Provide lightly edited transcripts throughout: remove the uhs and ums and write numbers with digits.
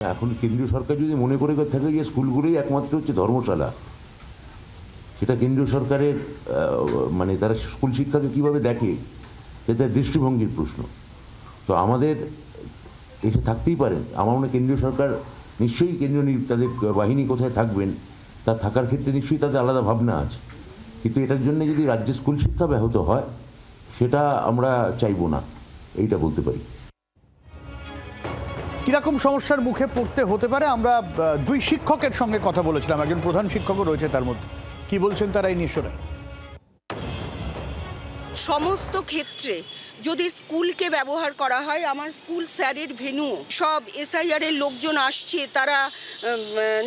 এখন কেন্দ্রীয় সরকার যদি মনে করে থাকে যে স্কুলগুলোই একমাত্র হচ্ছে ধর্মশালা, সেটা কেন্দ্রীয় সরকারের মানে তারা স্কুল শিক্ষাকে কীভাবে দেখে সেটা দৃষ্টিভঙ্গির প্রশ্ন। তো আমাদের এসে থাকতেই পারেন, আমার মনে হয় কেন্দ্রীয় সরকার নিশ্চয়ই কেন্দ্রীয় তাদের বাহিনী কোথায় থাকবেন তা থাকার ক্ষেত্রে নিশ্চয়ই তাদের আলাদা ভাবনা আছে, কিন্তু এটার জন্য যদি রাজ্যে স্কুল শিক্ষা ব্যাহত হয় সেটা আমরা চাইবো না, এইটা বলতে পারি। কিরকম সমস্যার মুখে পড়তে হতে পারে? আমরা দুই শিক্ষকের সঙ্গে কথা বলেছিলাম, একজন প্রধান শিক্ষকও রয়েছে তার মধ্যে। কি বলছেন তারা এই নিয়ে শোনাই। সমস্ত ক্ষেত্রে যদি স্কুলকে ব্যবহার করা হয়, আমার স্কুল স্যারের ভেন্যু, সব এসআইআর এর লোকজন আসছে, তারা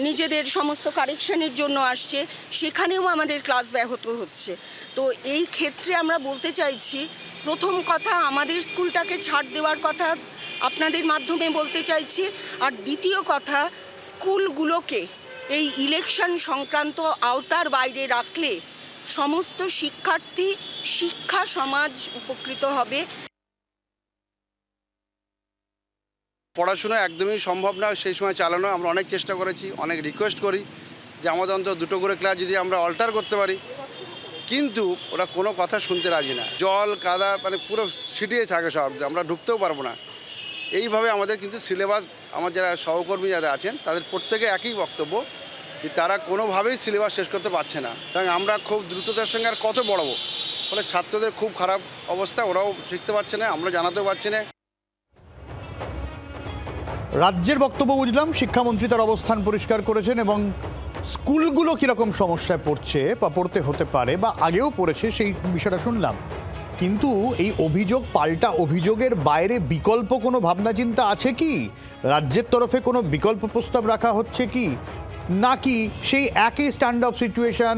নিজেদের সমস্ত কারেকশনের জন্য আসছে, সেখানেও আমাদের ক্লাস ব্যাহত হচ্ছে। তো এই ক্ষেত্রে আমরা বলতে চাইছি, প্রথম কথা আমাদের স্কুলটাকে ছাড় দেওয়ার কথা আপনাদের মাধ্যমে বলতে চাইছি। আর দ্বিতীয় কথা, স্কুলগুলোকে এই ইলেকশন সংক্রান্ত আওতার বাইরে রাখলে সমস্ত শিক্ষার্থী, শিক্ষা সমাজ উপকৃত হবে। পড়াশোনা একদমই সম্ভব না সেই সময় চালানো। আমরা অনেক চেষ্টা করেছি, অনেক রিকোয়েস্ট করি যে আমাদের অন্তত দুটো করে ক্লাস যদি আমরা অল্টার করতে পারি, কিন্তু ওরা কোনো কথা শুনতে রাজি না। জল কাদা মানে পুরো ছিটিয়ে থাকে সব, আমরা ঢুকতেও পারবো না। এইভাবে আমাদের কিন্তু সিলেবাস, আমার যারা সহকর্মী যারা আছেন তাদের প্রত্যেকে একই বক্তব্য যে তারা কোনোভাবেই সিলেবাস শেষ করতে পারছে না। কারণ আমরা খুব দ্রুততার সঙ্গে আর কত বড়াবো, ফলে ছাত্রদের খুব খারাপ অবস্থা, ওরাও শিখতে পারছে না, আমরা জানাতেও পারছি না। রাজ্যের বক্তব্য বুঝলাম, শিক্ষামন্ত্রী তার অবস্থান পরিষ্কার করেছেন এবং স্কুলগুলো কীরকম সমস্যায় পড়ছে বা পড়তে হতে পারে বা আগেও পড়েছে সেই বিষয়টা শুনলাম। কিন্তু এই অভিযোগ পাল্টা অভিযোগের বাইরে বিকল্প কোনো ভাবনা চিন্তা আছে কি? রাজ্যের তরফে কোনো বিকল্প প্রস্তাব রাখা হচ্ছে কি, নাকি সেই একই স্ট্যান্ড অফ সিচুয়েশন,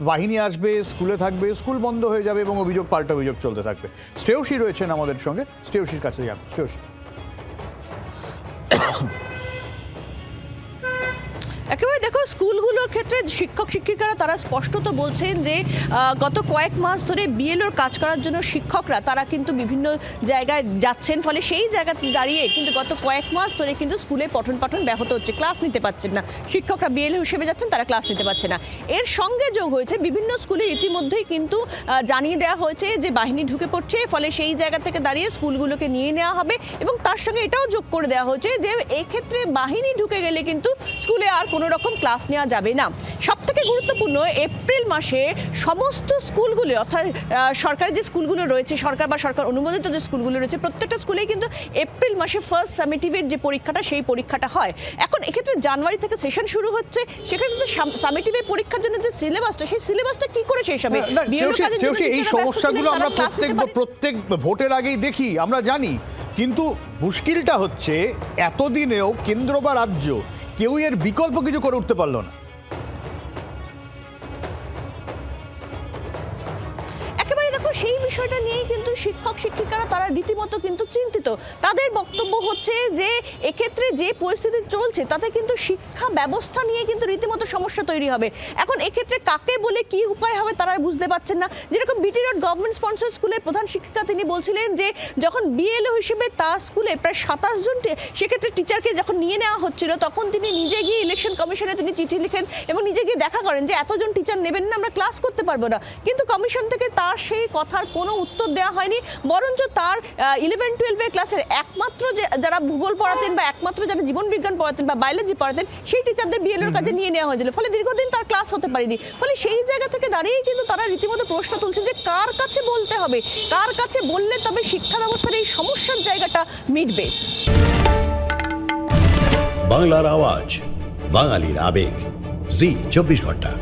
বাহিনী আসবে, স্কুলে থাকবে, স্কুল বন্ধ হয়ে যাবে এবং অভিযোগ পাল্টা অভিযোগ চলতে থাকবে? শ্রেয়সী রয়েছেন আমাদের সঙ্গে, শ্রেয়সীর কাছে যান। শ্রেয়সী, একেবারে দেখো, স্কুলগুলোর ক্ষেত্রে শিক্ষক শিক্ষিকারা তারা স্পষ্টত বলছেন যে গত কয়েক মাস ধরে বিএলওর কাজ করার জন্য শিক্ষকরা তারা কিন্তু বিভিন্ন জায়গায় যাচ্ছেন, ফলে সেই জায়গাতে দাঁড়িয়ে কিন্তু গত কয়েক মাস ধরে কিন্তু স্কুলে পঠন পাঠন ব্যাহত হচ্ছে, ক্লাস নিতে পারছেন না। শিক্ষকরা বিএলও হিসেবে যাচ্ছেন, তারা ক্লাস নিতে পারছে না। এর সঙ্গে যোগ হয়েছে বিভিন্ন স্কুলে ইতিমধ্যেই কিন্তু জানিয়ে দেওয়া হয়েছে যে বাহিনী ঢুকে পড়ছে, ফলে সেই জায়গা থেকে দাঁড়িয়ে স্কুলগুলোকে নিয়ে নেওয়া হবে। এবং তার সঙ্গে এটাও যোগ করে দেওয়া হয়েছে যে এক্ষেত্রে বাহিনী ঢুকে গেলে কিন্তু স্কুলে আর কোনো রকম ক্লাস নেওয়া যাবে না। সবথেকে গুরুত্বপূর্ণ, এপ্রিল মাসে সমস্ত স্কুলগুলো, অর্থাৎ সরকারি যে স্কুলগুলো রয়েছে, সরকার বা সরকার অনুমোদিত যে স্কুলগুলো রয়েছে, প্রত্যেকটা স্কুলেই কিন্তু এপ্রিল মাসে ফার্স্ট সামেটিভের যে পরীক্ষাটা, সেই পরীক্ষাটা হয়। এখন এক্ষেত্রে জানুয়ারি থেকে সেশন শুরু হচ্ছে, সেখানে কিন্তু সামেটিভের পরীক্ষার জন্য যে সিলেবাসটা, সেই সিলেবাসটা কি করে শেষ হবে? এই সমস্যাগুলো আমরা প্রত্যেক ভোটের আগেই দেখি, আমরা জানি, কিন্তু মুশকিলটা হচ্ছে এতদিনেও কেন্দ্র বা রাজ্য কেউ এর বিকল্প কিছু করে উঠতে পারলো না। সেই বিষয়টা নিয়েই কিন্তু শিক্ষক শিক্ষিকারা তারা রীতিমতো কিন্তু চিন্তিত। তাদের বক্তব্য হচ্ছে যে এক্ষেত্রে যে পরিস্থিতি চলছে তাতে কিন্তু শিক্ষা ব্যবস্থা নিয়ে কিন্তু রীতিমতো সমস্যা তৈরি হবে। এখন এক্ষেত্রে কাকে বলে কি উপায় হবে তারা বুঝতে পারছেন না। যেরকম বিটি রোড গভর্নমেন্ট স্পন্সর স্কুলের প্রধান শিক্ষিকা তিনি বলছিলেন যে যখন বিএলও হিসেবে তার স্কুলে প্রায় 27 জন সেক্ষেত্রে টিচারকে যখন নিয়ে নেওয়া হচ্ছিল, তখন তিনি নিজে গিয়ে ইলেকশন কমিশনে তিনি চিঠি লিখেন এবং নিজে গিয়ে দেখা করেন যে এতজন টিচার নেবেন না, আমরা ক্লাস করতে পারবো না। কিন্তু কমিশন থেকে তার সেই কথার কোনো উত্তর দেওয়া হয়নি, বরঞ্চ তার 11-12 ক্লাসের একমাত্র যারা ভূগোল পড়াতেন বা একমাত্র যারা জীবন বিজ্ঞান পড়াতেন বা বায়োলজি পড়াতেন, সেই টিচারদের বিএলওর কাজে নিয়ে নেওয়া হয়েছিল, ফলে দীর্ঘদিন তার ক্লাস হতে পারেনি। ফলে সেই জায়গা থেকে দাঁড়িয়ে কিন্তু তারা রীতিমতো প্রশ্ন তুলছেন যে কার কাছে বলতে হবে, কার কাছে বললে তবে শিক্ষা ব্যবস্থার এই সমস্যার জায়গাটা মিটবে। বাংলার আওয়াজ, বাঙালির আবেগ, জি 24 ঘন্টা।